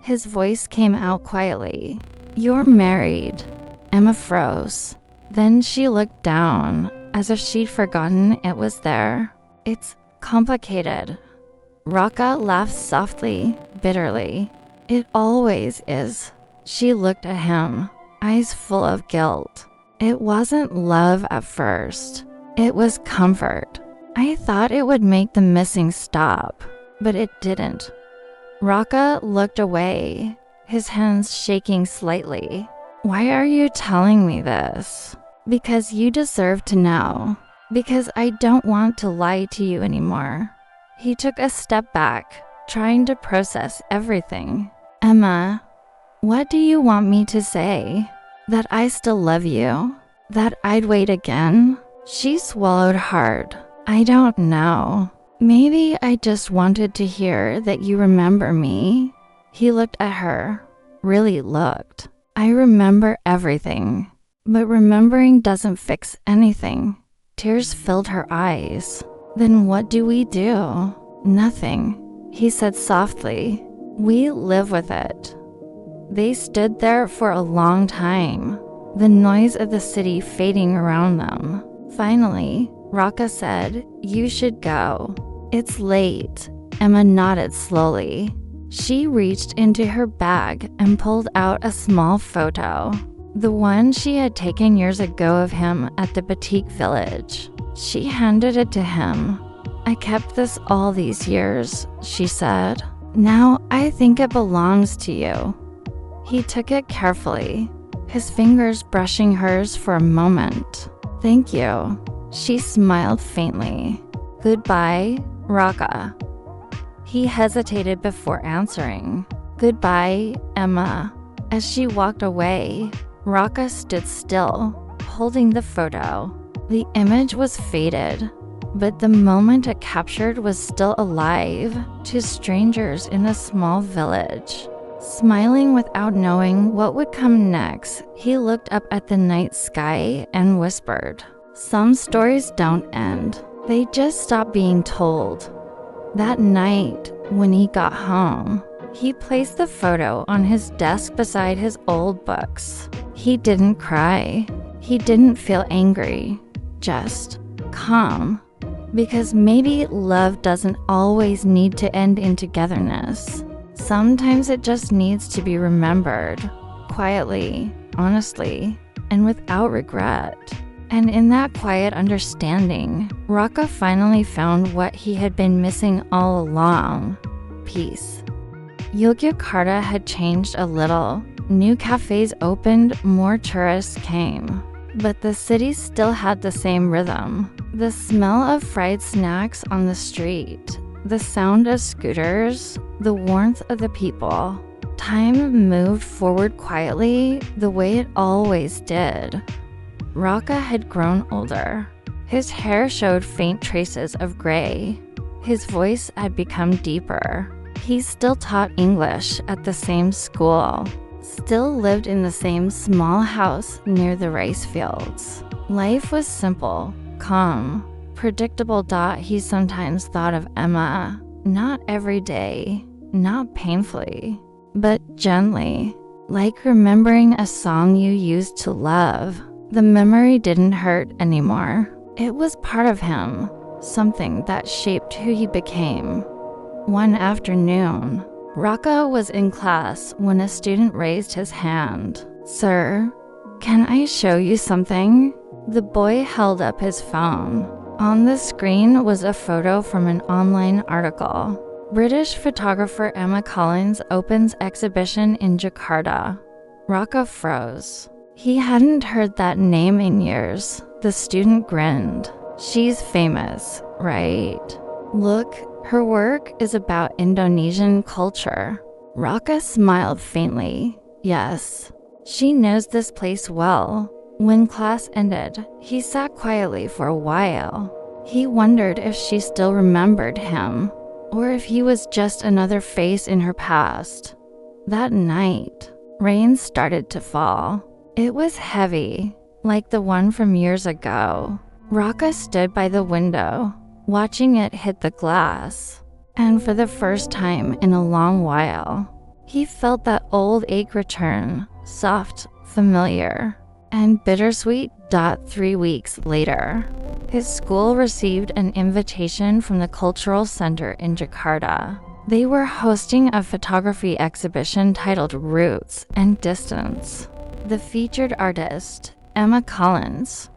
His voice came out quietly. "You're married." Emma froze. Then she looked down, as if she'd forgotten it was there. "It's complicated." Raka laughed softly, bitterly. "It always is." She looked at him, eyes full of guilt. "It wasn't love at first. It was comfort. I thought it would make the missing stop, but it didn't." Raka looked away, his hands shaking slightly. "Why are you telling me this?" "Because you deserve to know. Because I don't want to lie to you anymore." He took a step back, trying to process everything. "Emma, what do you want me to say? That I still love you? That I'd wait again?" She swallowed hard. "I don't know. Maybe I just wanted to hear that you remember me." He looked at her, really looked. "I remember everything, but remembering doesn't fix anything." Tears filled her eyes. "Then what do we do?" "Nothing," he said softly. "We live with it." They stood there for a long time, the noise of the city fading around them. Finally, Raka said, "You should go. It's late." Emma nodded slowly. She reached into her bag and pulled out a small photo, the one she had taken years ago of him at the boutique village. She handed it to him. "I kept this all these years," she said. "Now I think it belongs to you." He took it carefully, his fingers brushing hers for a moment. "Thank you." She smiled faintly. "Goodbye, Raka." He hesitated before answering. "Goodbye, Emma." As she walked away, Raka stood still, holding the photo. The image was faded, but the moment it captured was still alive to strangers in a small village. Smiling without knowing what would come next, he looked up at the night sky and whispered, "Some stories don't end. They just stop being told." That night, when he got home, he placed the photo on his desk beside his old books. He didn't cry. He didn't feel angry, just calm. Because maybe love doesn't always need to end in togetherness. Sometimes it just needs to be remembered, quietly, honestly, and without regret. And in that quiet understanding, Raka finally found what he had been missing all along: peace. Yogyakarta had changed a little. New cafes opened, more tourists came. But the city still had the same rhythm. The smell of fried snacks on the street, the sound of scooters, the warmth of the people. Time moved forward quietly, the way it always did. Raka had grown older. His hair showed faint traces of gray. His voice had become deeper. He still taught English at the same school, still lived in the same small house near the rice fields. Life was simple, calm, predictable. He sometimes thought of Emma, not every day, not painfully, but gently, like remembering a song you used to love. The memory didn't hurt anymore. It was part of him, something that shaped who he became. One afternoon, Raka was in class when a student raised his hand. "Sir, can I show you something?" The boy held up his phone. On the screen was a photo from an online article. British photographer Emma Collins opens exhibition in Jakarta. Raka froze. He hadn't heard that name in years. The student grinned. "She's famous, right? Look, her work is about Indonesian culture." Raka smiled faintly. "Yes, she knows this place well." When class ended, he sat quietly for a while. He wondered if she still remembered him, or if he was just another face in her past. That night, rain started to fall. It was heavy, like the one from years ago. Raka stood by the window, watching it hit the glass. And for the first time in a long while, he felt that old ache return, soft, familiar, and bittersweet. 3 weeks later, his school received an invitation from the Cultural Center in Jakarta. They were hosting a photography exhibition titled Roots and Distance. The featured artist, Emma Collins.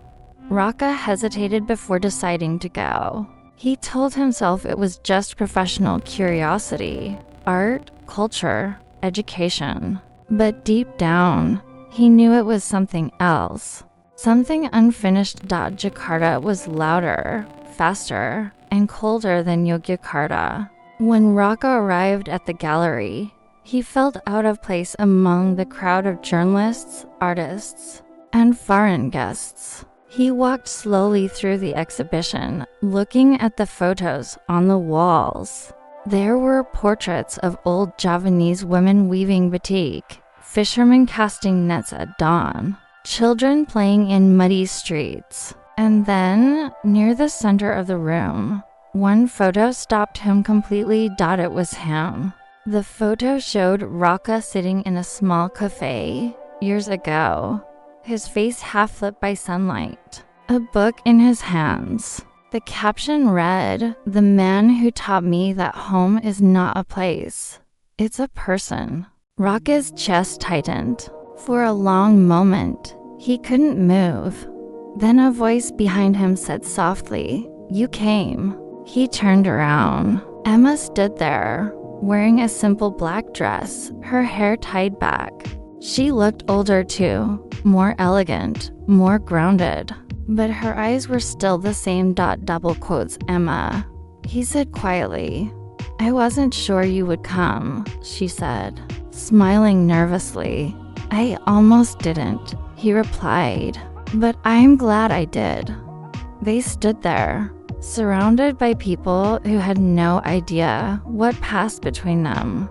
Raka hesitated before deciding to go. He told himself it was just professional curiosity, art, culture, education. But deep down, he knew it was something else. Something unfinished. Jakarta was louder, faster, and colder than Yogyakarta. When Raka arrived at the gallery, he felt out of place among the crowd of journalists, artists, and foreign guests. He walked slowly through the exhibition, looking at the photos on the walls. There were portraits of old Javanese women weaving batik, fishermen casting nets at dawn, children playing in muddy streets. And then, near the center of the room, one photo stopped him completely. It was him. The photo showed Raka sitting in a small cafe years ago, his face half lit by sunlight, a book in his hands. The caption read, "The man who taught me that home is not a place, it's a person." Raka's chest tightened. For a long moment, he couldn't move. Then a voice behind him said softly, "You came." He turned around. Emma stood there, wearing a simple black dress, her hair tied back. She looked older too, more elegant, more grounded. but her eyes were still the same. Double quotes Emma. He said quietly, I wasn't sure you would come, she said, smiling nervously. I almost didn't, he replied, but I'm glad I did. They stood there, surrounded by people who had no idea what passed between them.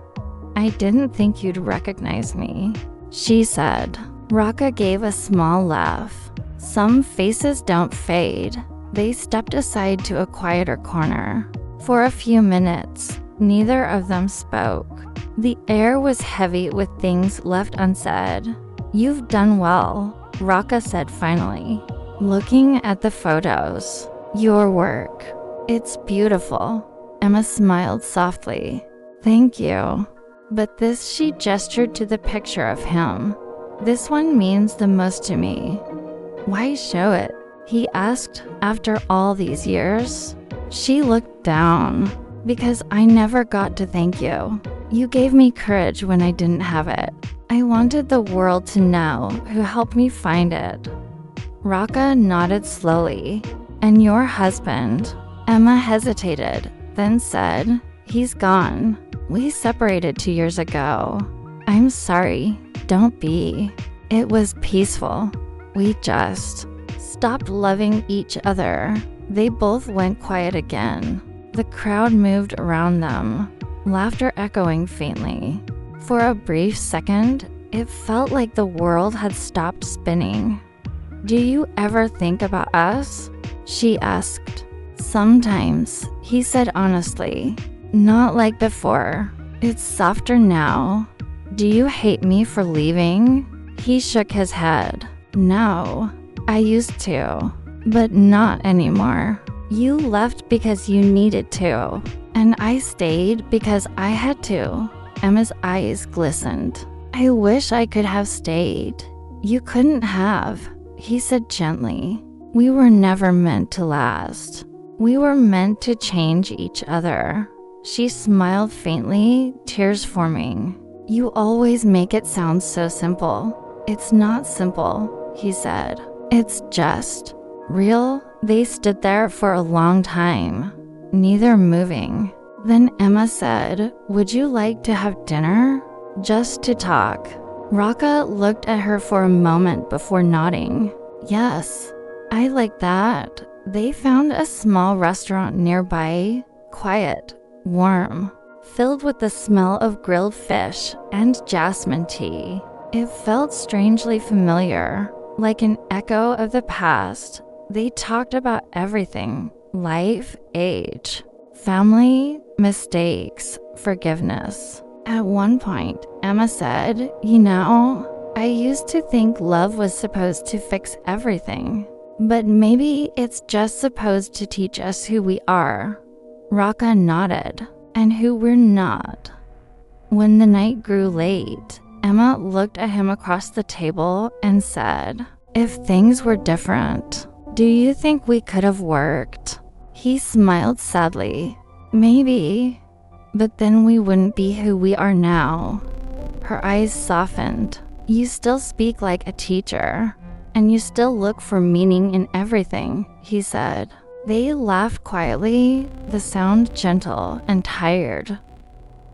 I didn't think you'd recognize me, she said. Raka gave a small laugh. Some faces don't fade. They stepped aside to a quieter corner. For a few minutes, neither of them spoke. The air was heavy with things left unsaid. You've done well, Raka said finally, looking at the photos. Your work. It's beautiful. Emma smiled softly. Thank you. But this, she gestured to the picture of him. This one means the most to me. Why show it? He asked after all these years. She looked down. Because I never got to thank you. You gave me courage when I didn't have it. I wanted the world to know who helped me find it. Raka nodded slowly. And your husband? Emma hesitated, then said, he's gone. We separated 2 years ago. I'm sorry. Don't be. It was peaceful. We just stopped loving each other. They both went quiet again. The crowd moved around them, laughter echoing faintly. For a brief second, it felt like the world had stopped spinning. Do you ever think about us? She asked. Sometimes, he said honestly. Not like before. It's softer now. Do you hate me for leaving? He shook his head. No, I used to, but not anymore. You left because you needed to, and I stayed because I had to. Emma's eyes glistened. I wish I could have stayed. You couldn't have, he said gently. We were never meant to last. We were meant to change each other. She smiled faintly, tears forming. You always make it sound so simple. It's not simple, he said. It's just real. They stood there for a long time, neither moving. Then Emma said, would you like to have dinner? Just to talk. Raka looked at her for a moment before nodding. Yes, I like that. They found a small restaurant nearby, quiet, warm, filled with the smell of grilled fish and jasmine tea. It felt strangely familiar, like an echo of the past. They talked about everything: life, age, family, mistakes, forgiveness. At one point, Emma said, you know, I used to think love was supposed to fix everything, but maybe it's just supposed to teach us who we are. Raka nodded, and who we're not. When the night grew late, Emma looked at him across the table and said, if things were different, do you think we could have worked? He smiled sadly. Maybe, but then we wouldn't be who we are now. Her eyes softened. You still speak like a teacher, and you still look for meaning in everything, he said. They laughed quietly, the sound gentle and tired.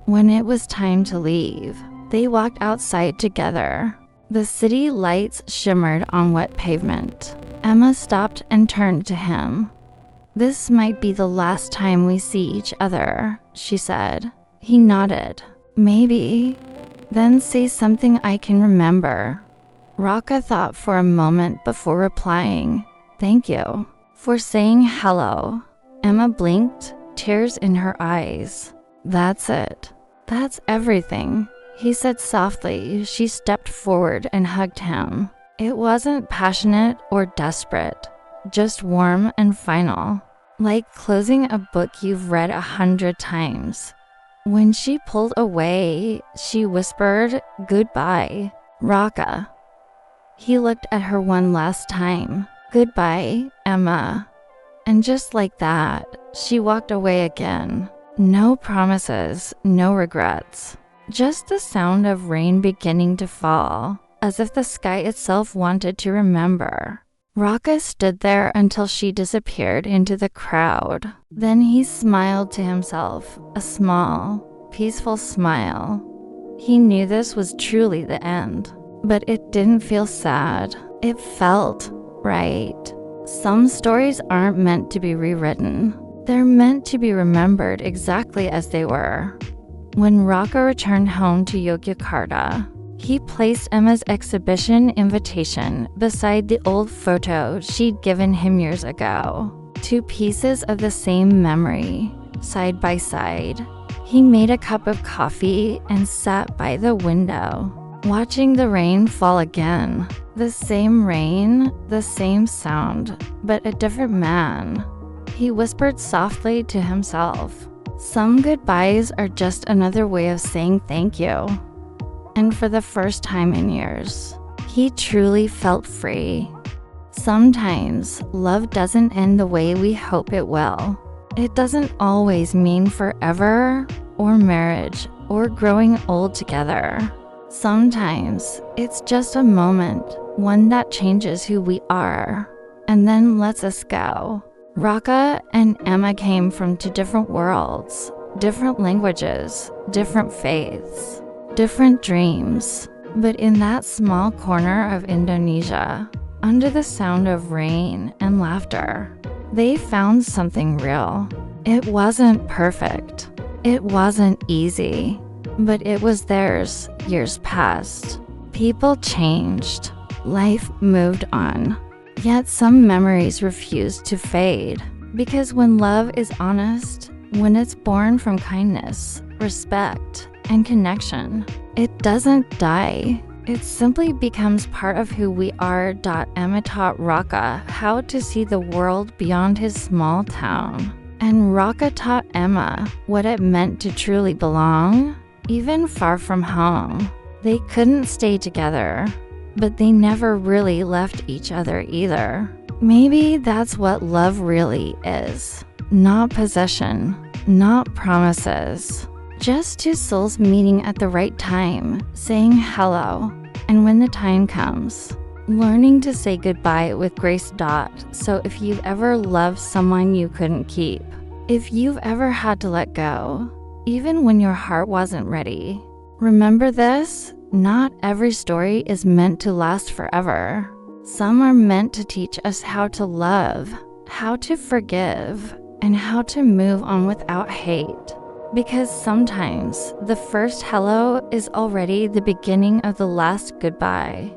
When it was time to leave, they walked outside together. The city lights shimmered on wet pavement. Emma stopped and turned to him. This might be the last time we see each other, she said. He nodded. Maybe. Then say something I can remember. Raka thought for a moment before replying, thank you for saying hello. Emma blinked, tears in her eyes. That's it. That's everything, he said softly. She stepped forward and hugged him. It wasn't passionate or desperate, just warm and final, like closing a book you've read 100 times. When she pulled away, she whispered, goodbye, Raka. He looked at her one last time. Goodbye, Emma. And just like that, she walked away again. No promises, no regrets. Just the sound of rain beginning to fall, as if the sky itself wanted to remember. Raka stood there until she disappeared into the crowd. Then he smiled to himself, a small, peaceful smile. He knew this was truly the end, but it didn't feel sad. It felt right. Some stories aren't meant to be rewritten. They're meant to be remembered exactly as they were. When Raka returned home to Yogyakarta, he placed Emma's exhibition invitation beside the old photo she'd given him years ago. 2 pieces of the same memory, side by side. He made a cup of coffee and sat by the window, watching the rain fall again. The same rain, the same sound, but a different man. He whispered softly to himself, "Some goodbyes are just another way of saying thank you." And for the first time in years, he truly felt free. Sometimes love doesn't end the way we hope it will. It doesn't always mean forever, or marriage, or growing old together. Sometimes it's just a moment, one that changes who we are, and then lets us go. Raka and Emma came from 2 different worlds, different languages, different faiths, different dreams. But in that small corner of Indonesia, under the sound of rain and laughter, they found something real. It wasn't perfect. It wasn't easy, but it was theirs. Years passed. People changed. Life moved on. Yet some memories refused to fade. Because when love is honest, when it's born from kindness, respect, and connection, it doesn't die. It simply becomes part of who we are. Emma taught Raka how to see the world beyond his small town. And Raka taught Emma what it meant to truly belong, even far from home. They couldn't stay together, but they never really left each other either. Maybe that's what love really is. Not possession, not promises. Just 2 souls meeting at the right time, saying hello, and when the time comes, learning to say goodbye with grace. So if you've ever loved someone you couldn't keep, if you've ever had to let go, even when your heart wasn't ready, remember this: not every story is meant to last forever. Some are meant to teach us how to love, how to forgive, and how to move on without hate. Because sometimes the first hello is already the beginning of the last goodbye.